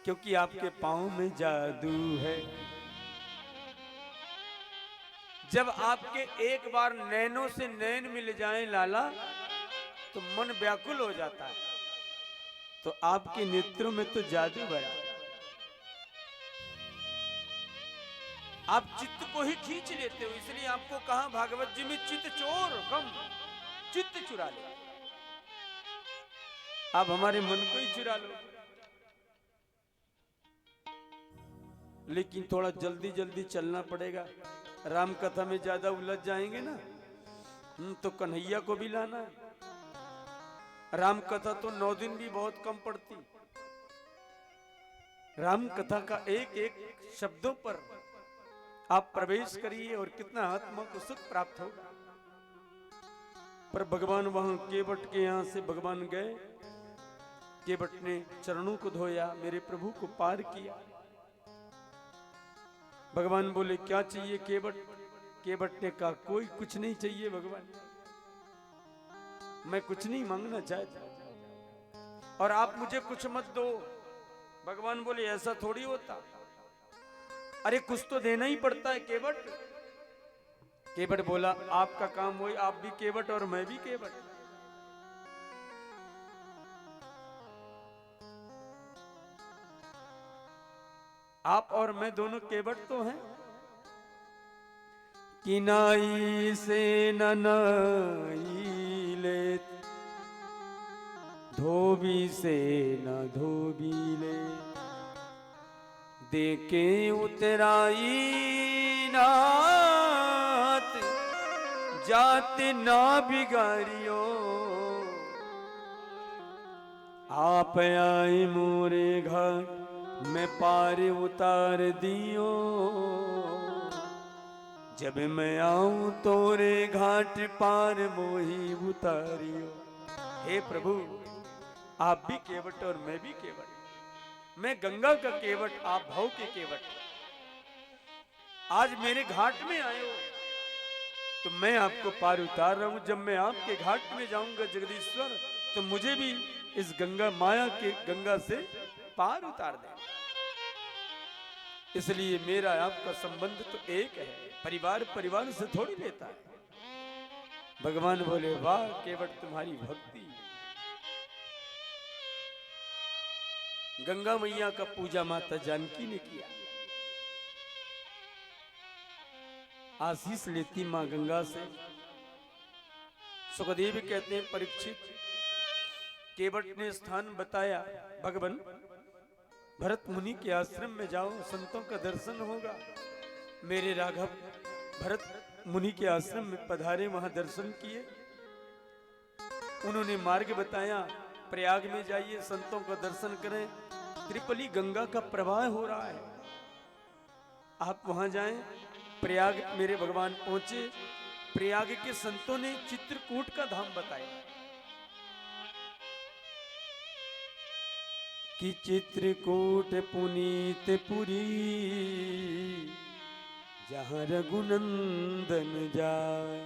क्योंकि आपके पांव में जादू है। जब आपके एक बार नैनों से नैन मिल जाएं लाला, तो मन व्याकुल हो जाता है। तो आपके नेत्रों में तो जादू भरा, आप चित्त को ही खींच लेते हो। इसलिए आपको कहा भागवत जी में, चित्त चोर कम चित्त चुरा ले। आप हमारे मन को ही चुरा लो। लेकिन थोड़ा जल्दी जल्दी चलना पड़ेगा, राम कथा में ज्यादा उलझ जाएंगे ना, तो कन्हैया को भी लाना है। राम कथा तो 9 दिन भी बहुत कम पड़ती। राम कथा का एक एक शब्दों पर आप प्रवेश करिए और कितना आत्मा को सुख प्राप्त होगा। पर भगवान वहां केवट के यहां से भगवान गए, केवट ने चरणों को धोया, मेरे प्रभु को पार किया। भगवान बोले क्या चाहिए केवट? केवट ने कहा कोई कुछ नहीं चाहिए भगवान, मैं कुछ नहीं मांगना चाहता और आप मुझे कुछ मत दो। भगवान बोले ऐसा थोड़ी होता, अरे कुछ तो देना ही पड़ता है केवट। केवट बोला आपका काम वही, आप भी केवट और मैं भी केवट। आप और मैं दोनों केवट तो हैं। किनाई से ननाई लेत, धोबी से न धोबी ले, देके उतराई नात, जात ना बिगाड़ियो, आप आए मोरे घर मैं पार उतार दियो, जब मैं आऊं तोरे घाट पार मोही उतारियो। हे प्रभु, आप भी केवट और मैं भी केवट। मैं गंगा का केवट, आप भव के केवट। आज मेरे घाट में आए हो तो मैं आपको पार उतार रहा हूं। जब मैं आपके घाट में जाऊंगा जगदीश्वर, तो मुझे भी इस गंगा माया के गंगा से पार उतार दे। इसलिए मेरा आपका संबंध तो एक है, परिवार परिवार से थोड़ी लेता है। भगवान बोले वाह केवट तुम्हारी भक्ति। गंगा मैया का पूजा माता जानकी ने किया। आशीष लेती मां गंगा से। सुखदेव कहते हैं परीक्षित, केवट ने स्थान बताया, भगवान भरत मुनि के आश्रम में जाओ, संतों का दर्शन होगा। मेरे राघव भरत मुनि के आश्रम में पधारे, वहां दर्शन किए। उन्होंने मार्ग बताया, प्रयाग में जाइए, संतों का दर्शन करें। त्रिपली गंगा का प्रवाह हो रहा है, आप वहां जाएं। प्रयाग मेरे भगवान पहुंचे। प्रयाग के संतों ने चित्रकूट का धाम बताया कि चित्रकूट पुनीत पुरी, जहां रघुनंदन जाए।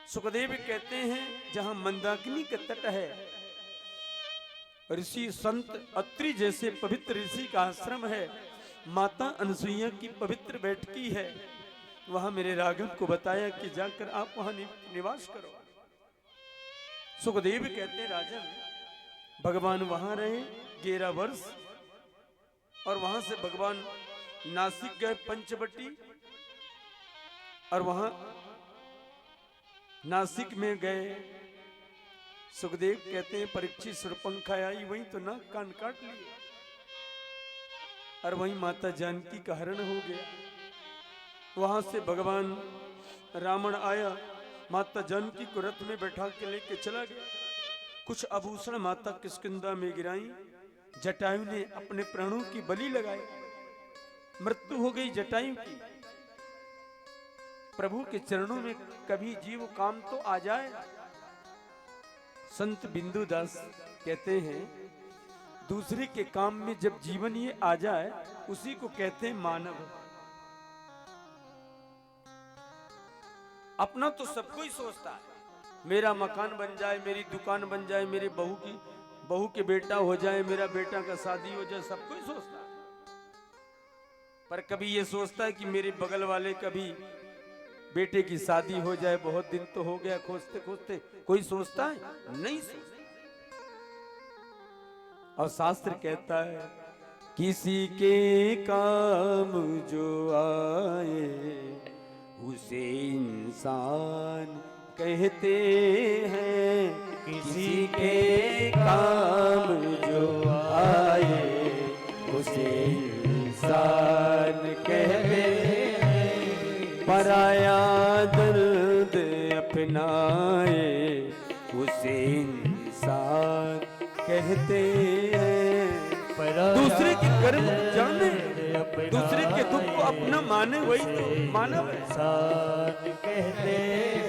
सुखदेव कहते हैं जहां मंदाकिनी का तट है, ऋषि संत अत्रि जैसे पवित्र ऋषि का आश्रम है, माता अनसुईया की पवित्र बैठकी है, वहां मेरे राघव को बताया कि जाकर आप वहां निवास करो। सुखदेव कहते हैं राजन, भगवान वहां रहे 11 वर्ष और वहां से भगवान नासिक गए पंचवटी, और वहां नासिक में गए। सुखदेव कहते हैं परीक्षित सुरपंखा आई, वहीं तो नाक कान काट लिए और वहीं माता जानकी का हरण हो गया। वहां से भगवान रावण आया, माता जानकी को रथ में बैठा के लेके चला गया। कुछ आभूषण माता किष्किंधा में गिराई, जटायु ने अपने प्राणों की बलि लगाई, मृत्यु हो गई जटायु की। प्रभु के चरणों में कभी जीव काम तो आ जाए। संत बिंदु दास कहते हैं दूसरे के काम में जब जीवन ये आ जाए, उसी को कहते हैं मानव। अपना तो सब कोई सोचता है, मेरा मकान बन जाए, मेरी दुकान बन जाए, मेरे बहू की बहू के बेटा हो जाए, मेरा बेटा का शादी हो जाए, सब कोई सोचता है। पर कभी ये सोचता है कि मेरे बगल वाले कभी बेटे की शादी हो जाए, बहुत दिन तो हो गया खोजते खोजते, कोई सोचता है? नहीं सोचता। और शास्त्र कहता है किसी के काम जो आए उसे इंसान कहते हैं। किसी के काम जो आए उसे इंसान कहते हैं। पराया दर्द अपनाए उसे इंसान कहते हैं। दूसरे के कर्म जाने, दूसरे के दुख को अपना माने, वही तो मानव इंसान कहते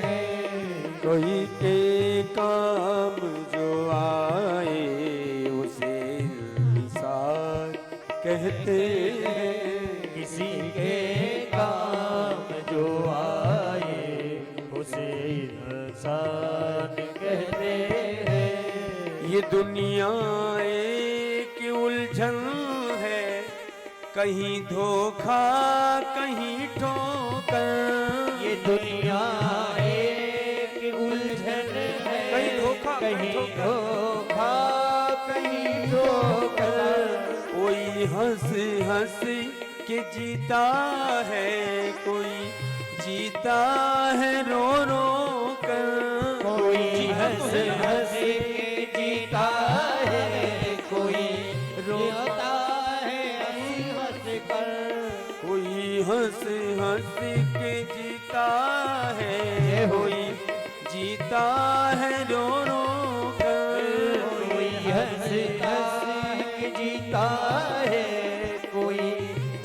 हैं। कोई के काम जो आए उसे इंसान कहते हैं। किसी के काम जो आए उसे इंसान कहते हैं। ये दुनिया एक उलझन है, कहीं धोखा कहीं ठोकर। ये दुनिया एक उलझन है, कहीं धोखा कहीं धोखा कहीं ठोकर। कोई हंस हंस के जीता है, कोई जीता है रो रो कर। कोई हंस हंस के जीता है, कोई रोता है हंस हंस कर। कोई हंस हंस के जीता है, कोई जीता है रो रो कर। कोई हंस हंस के जीता है, कोई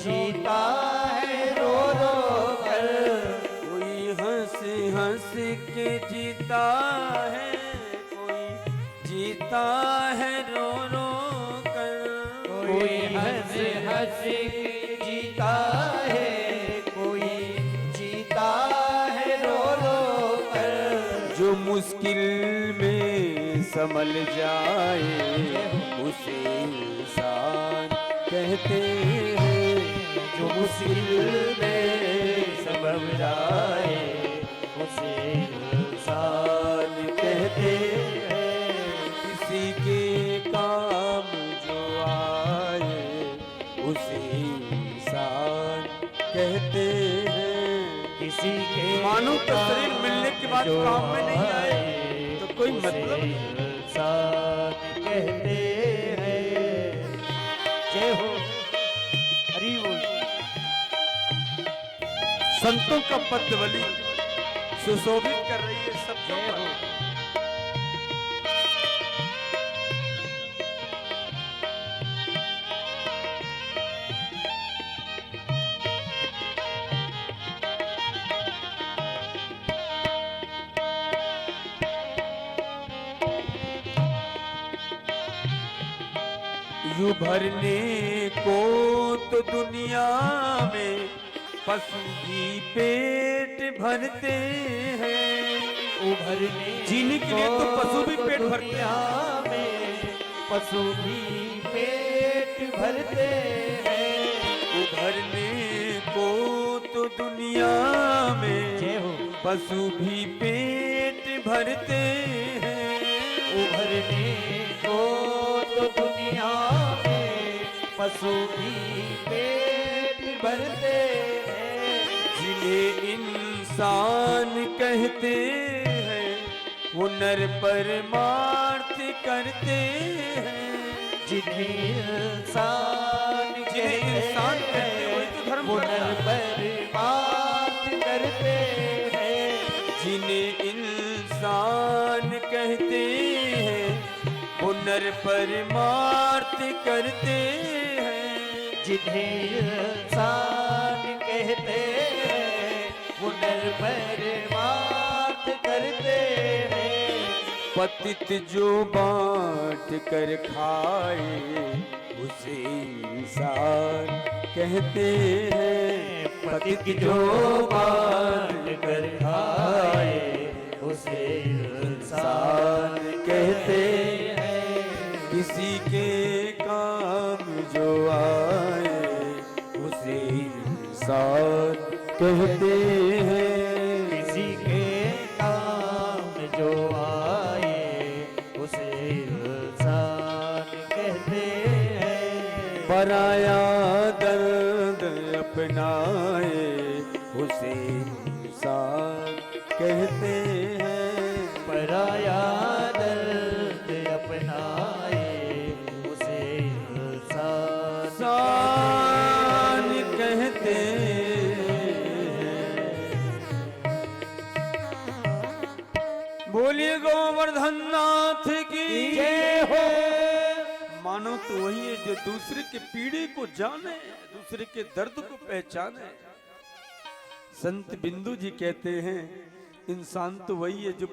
जीता है रो रो कर। कोई हंस हंस के जीता है, कोई जीता है रो रो कर। कोई हंस हंस के जीता है, कोई जीता है रो रो कर। जो मुश्किल में संभल जाए उसे इंसान कहते हैं। जो मुश्किल में संभल जाए उसे इंसान कहते हैं। किसी के काम जो आए उसे इंसान कहते हैं। किसी के मानो का शरीर मिलने के बाद जो काम में नहीं आए तो कोई उसे मतलब नहीं। इंसान कहते हैं। जय हो, हरि बोल। संतों का पद्मवली सुशोभित कर रही है शब्दों जय पर। हो। यूं भरने को तो दुनिया में पशु भी पेट भरते हैं। उभरने जीने के लिए तो पशु भी पेट भरते हैं। में पशु भी पेट भरते हैं। उभरने को तो दुनिया में जय हो। पशु भी पेट भरते हैं। उभरने को तो दुनिया में पशु भी पेट भरते हैं। जिन्हें इंसान कहते हैं वो नर परमार्थ करते हैं। जिन्हें इंसान इंसान कहते हैं वही तो धर्म वो करता नर है। पर बात करते हैं। जिन्हें इंसान कहते हैं वो नर परमार्थ करते हैं। जिन्हें इंसान कहते हैं वो नर पर बात करते हैं। पतित जो बांट कर खाए उसे इंसान कहते हैं। पतित जो बांट कर खाए उसे इंसान कहते हैं। कहते हैं। किसी के काम जो आए उसे इंसान कहते हैं। पराया दर्द अपनाए उसे इंसान कहते हैं। पराया दर्द अपनाए उसे इंसान कहते हैं। बोलिए गोवर्धन नाथ की जय हो। मानो तो वही है जो दूसरे के पीड़े को जाने, दूसरे के दर्द को पहचाने। संत बिंदु जी कहते हैं इंसान तो वही है जो